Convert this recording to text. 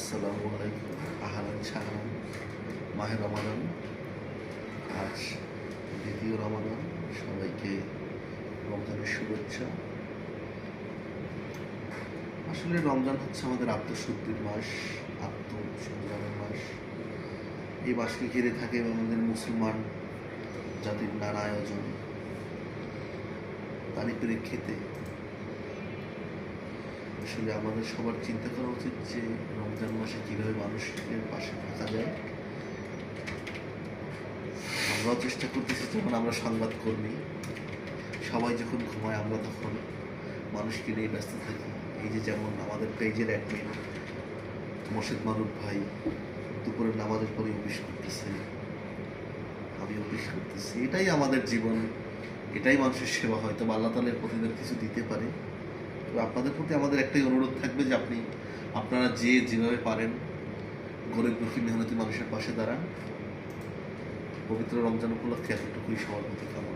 আসসালামু আলাইকুম। আহলান সাহলান। মাহে রমাদান, আজ দ্বিতীয় রমাদান। সবাইকে রমজানের শুভেচ্ছা। আসলে রমজান হচ্ছে আমাদের আত্মশুদ্ধির মাস, আত্মসংযমের মাস। এই মাসকে ঘিরে থাকে আমাদের মুসলমান জাতির নানা আয়োজন। তারই প্রেক্ষিতে আসলে আমাদের সবার চিন্তা করা উচিত যে রমজান মাসে কীভাবে মানুষের পাশে থাকা যায়। আমরাও চেষ্টা করতেছি, যখন আমরা সংবাদকর্মী, সবাই যখন ঘুমায় আমরা তখন মানুষকে নিয়ে ব্যস্ত থাকি। এই যে যেমন আমাদের পেজের অ্যাডমিন মোর্শেদ মারুফ ভাই দুপুরের নামাজের পরে অফিস করতেছে, আমি অফিস করতেছি। এটাই আমাদের জীবন, এটাই মানুষের সেবা। হয়তো আল্লাহ তাআলার প্রতিদিন কিছু দিতে পারে। তো আপনাদের প্রতি আমাদের একটাই অনুরোধ থাকবে যে আপনারা যেভাবে পারেন গরিব দুঃখী মেহনতি মানুষের পাশে দাঁড়ান। পবিত্র রমজান উপলক্ষে এতটুকুই সবার প্রতি কামনা।